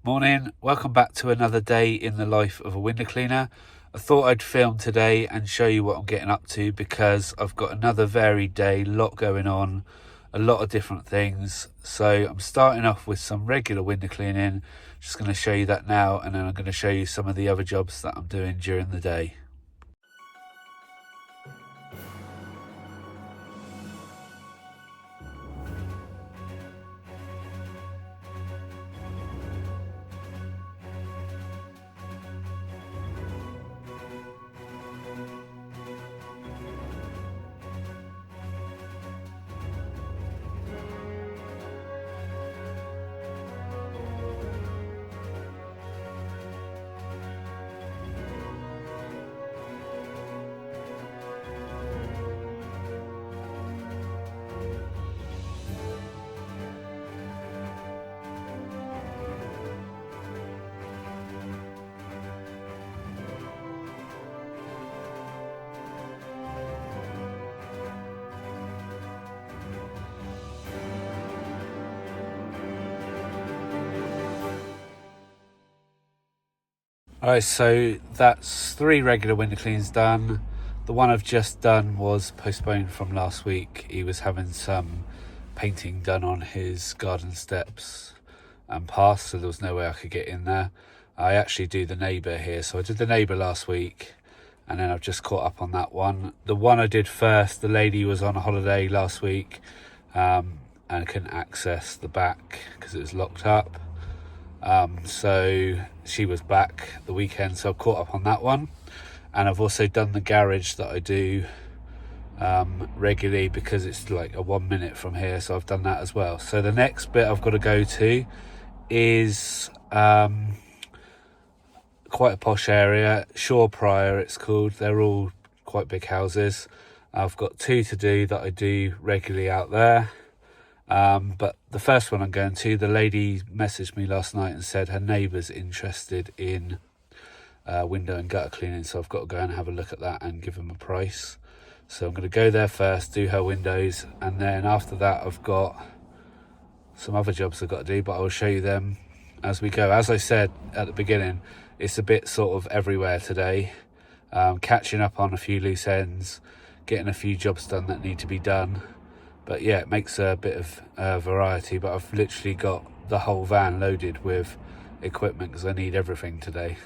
Morning, welcome back to another day in the life of a window cleaner. I thought I'd film today and show you what I'm getting up to because I've got another varied day, a lot going on, a lot of different things. So I'm starting off with some regular window cleaning, just going to show you that now, and then I'm going to show you some of the other jobs that I'm doing during the day. Alright, so that's 3 regular window cleans done. The one I've just done was postponed from last week. He was having some painting done on his garden steps and path, so there was no way I could get in there. I actually do the neighbour here, so I did the neighbour last week and then I've just caught up on that one. The one I did first, the lady was on a holiday last week and I couldn't access the back because it was locked up. So she was back the weekend, so I caught up on that one. And I've also done the garage that I do regularly because it's like a 1 minute from here, so I've done that as well. So the next bit I've got to go to is quite a posh area, Shaw Prior it's called. They're all quite big houses. I've got 2 to do that I do regularly out there. But the first one I'm going to, the lady messaged me last night and said her neighbour's interested in window and gutter cleaning, so I've got to go and have a look at that and give them a price. So I'm going to go there first, do her windows, and then after that I've got some other jobs I've got to do, but I'll show you them as we go. As I said at the beginning, it's a bit sort of everywhere today, catching up on a few loose ends, getting a few jobs done that need to be done. But yeah, it makes a bit of variety, but I've literally got the whole van loaded with equipment because I need everything today.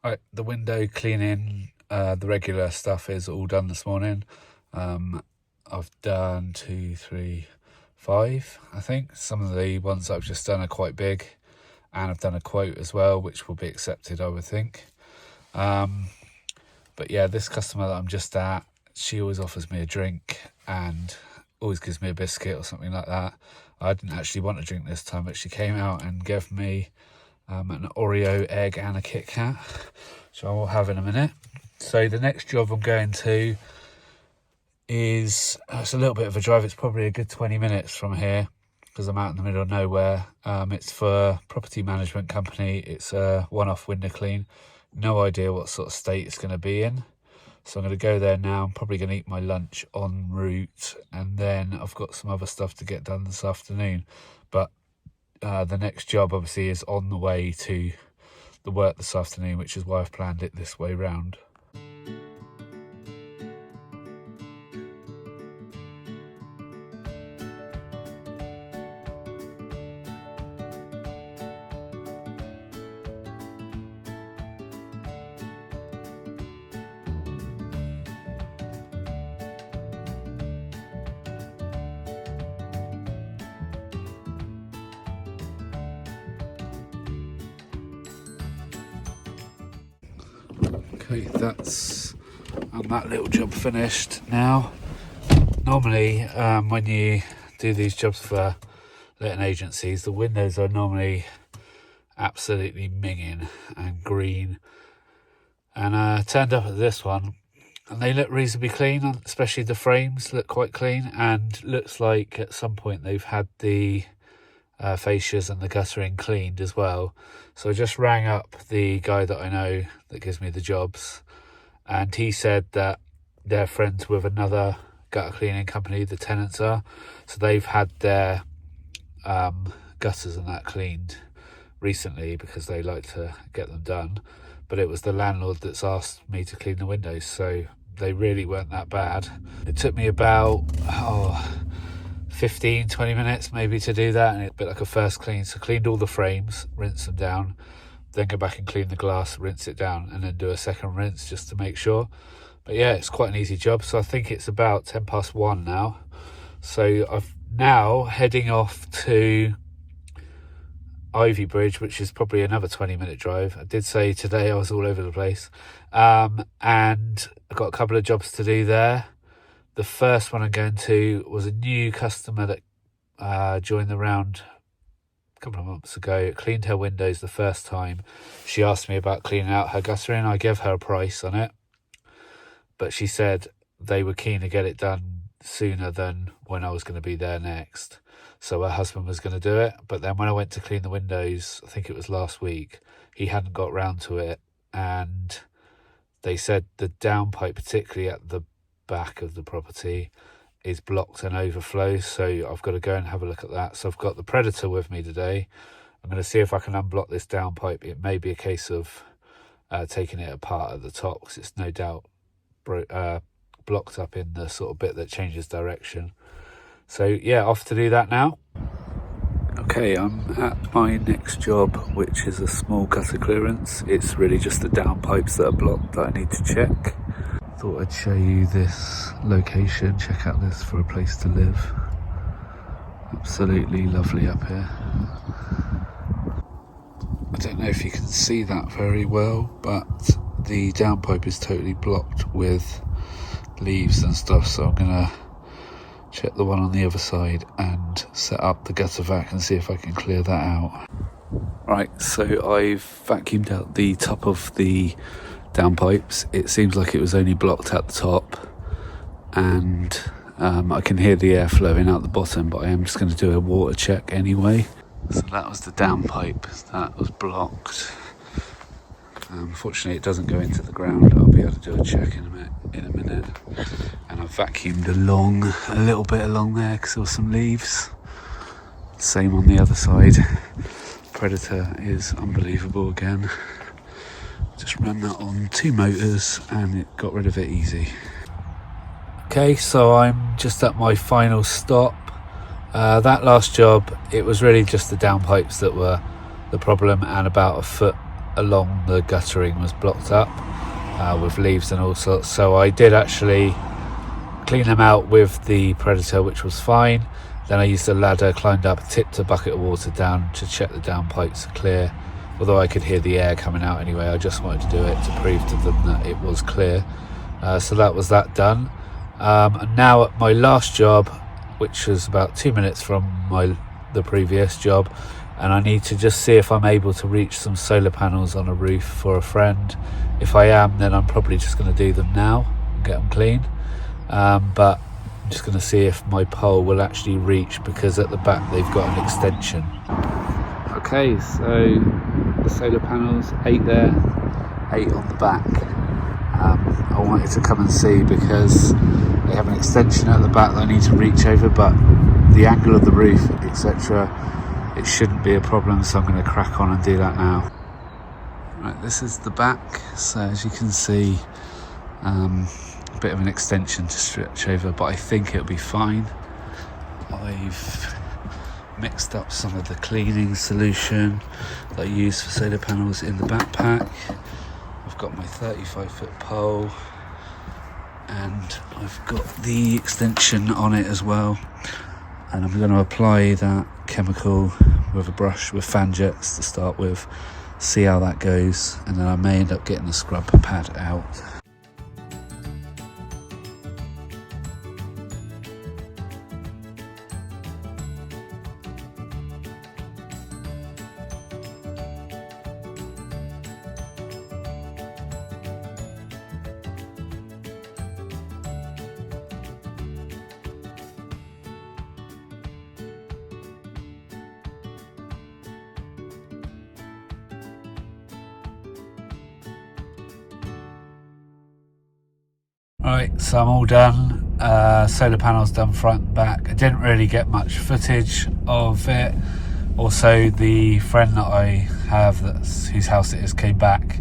Right, the window cleaning, the regular stuff is all done this morning. I've done 2, 3, 5, I think. Some of the ones I've just done are quite big, and I've done a quote as well, which will be accepted, I would think. But yeah, this customer that I'm just at, she always offers me a drink and always gives me a biscuit or something like that. I didn't actually want a drink this time, but she came out and gave me an Oreo egg and a Kit Kat, which I will have in a minute. So the next job I'm going to is, it's a little bit of a drive, it's probably a good 20 minutes from here because I'm out in the middle of nowhere. It's for a property management company. It's a one-off window clean. No idea what sort of state it's going to be in. So I'm going to go there now. I'm probably going to eat my lunch en route, and then I've got some other stuff to get done this afternoon. But the next job obviously is on the way to the work this afternoon, which is why I've planned it this way round. Okay, that's that little job finished now. Normally, when you do these jobs for letting agencies, the windows are normally absolutely minging and green. And I turned up at this one, and they look reasonably clean, especially the frames look quite clean, and looks like at some point they've had the fascias and the guttering cleaned as well. So I just rang up the guy that I know that gives me the jobs, and he said that they're friends with another gutter cleaning company, the tenants are, so they've had their gutters and that cleaned recently because they like to get them done. But it was the landlord that's asked me to clean the windows, so they really weren't that bad. It took me about 15-20 minutes maybe to do that, and it's a bit like a first clean. So cleaned all the frames, rinse them down, then go back and clean the glass, rinse it down, and then do a second rinse just to make sure. But yeah, it's quite an easy job. So I think it's about 1:10 now. So I've now heading off to Ivy Bridge, which is probably another 20-minute drive. I did say today I was all over the place, and I've got a couple of jobs to do there. The first one I'm going to was a new customer that joined the round a couple of months ago. Cleaned her windows the first time. She asked me about cleaning out her guttering. I gave her a price on it, but she said they were keen to get it done sooner than when I was going to be there next. So her husband was going to do it. But then when I went to clean the windows, I think it was last week, he hadn't got round to it. And they said the downpipe, particularly at the back of the property, is blocked and overflows. So I've got to go and have a look at that. So I've got the Predator with me today. I'm going to see if I can unblock this downpipe. It may be a case of taking it apart at the top, because it's no doubt blocked up in the sort of bit that changes direction. So yeah, off to do that now. Okay, I'm at my next job, which is a small gutter clearance. It's really just the downpipes that are blocked that I need to check. Thought I'd show you this location. Check out this for a place to live. Absolutely lovely up here. I don't know if you can see that very well, but the downpipe is totally blocked with leaves and stuff, so I'm gonna check the one on the other side and set up the gutter vac and see if I can clear that out. Right, so I've vacuumed out the top of the downpipes. It seems like it was only blocked at the top, and I can hear the air flowing out the bottom, but I am just going to do a water check anyway. So that was the downpipe that was blocked. Unfortunately, it doesn't go into the ground. I'll be able to do a check in a minute. And I've vacuumed a little bit along there because there were some leaves. Same on the other side. Predator is unbelievable again. Just ran that on 2 motors and it got rid of it easy. Okay, so I'm just at my final stop. That last job, it was really just the downpipes that were the problem, and about a foot along the guttering was blocked up with leaves and all sorts. So I did actually clean them out with the Predator, which was fine. Then I used a ladder, climbed up, tipped a bucket of water down to check the downpipes are clear. Although I could hear the air coming out anyway, I just wanted to do it to prove to them that it was clear. So that was that done. And now at my last job, which was about 2 minutes from the previous job, and I need to just see if I'm able to reach some solar panels on a roof for a friend. If I am, then I'm probably just going to do them now and get them clean. But I'm just going to see if my pole will actually reach, because at the back they've got an extension. Okay, so the solar panels, 8 there, 8 on the back. I wanted to come and see because they have an extension at the back that I need to reach over, but the angle of the roof, etc., it shouldn't be a problem, so I'm going to crack on and do that now. Right, this is the back, so as you can see, a bit of an extension to stretch over, but I think it'll be fine. I've mixed up some of the cleaning solution that I use for solar panels in the backpack. I've got my 35-foot pole, and I've got the extension on it as well, and I'm going to apply that chemical with a brush with fan jets to start with, see how that goes, and then I may end up getting the scrub pad out. Right, so I'm all done. Solar panels done front and back. I didn't really get much footage of it. Also, the friend that I have, whose house it is, came back,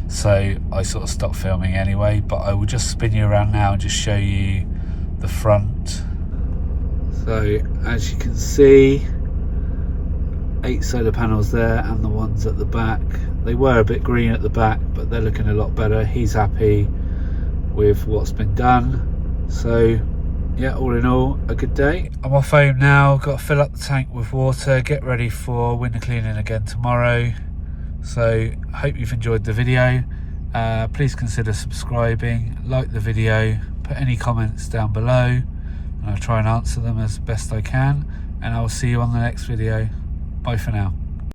so I sort of stopped filming anyway. But I will just spin you around now and just show you the front. So as you can see, 8 solar panels there, and the ones at the back. They were a bit green at the back, but they're looking a lot better. He's happy with what's been done. So yeah, all in all, a good day. I'm off home now. Got to fill up the tank with water, get ready for window cleaning again tomorrow. So I hope you've enjoyed the video. Please consider subscribing, like the video, put any comments down below, and I'll try and answer them as best I can, and I'll see you on the next video. Bye for now.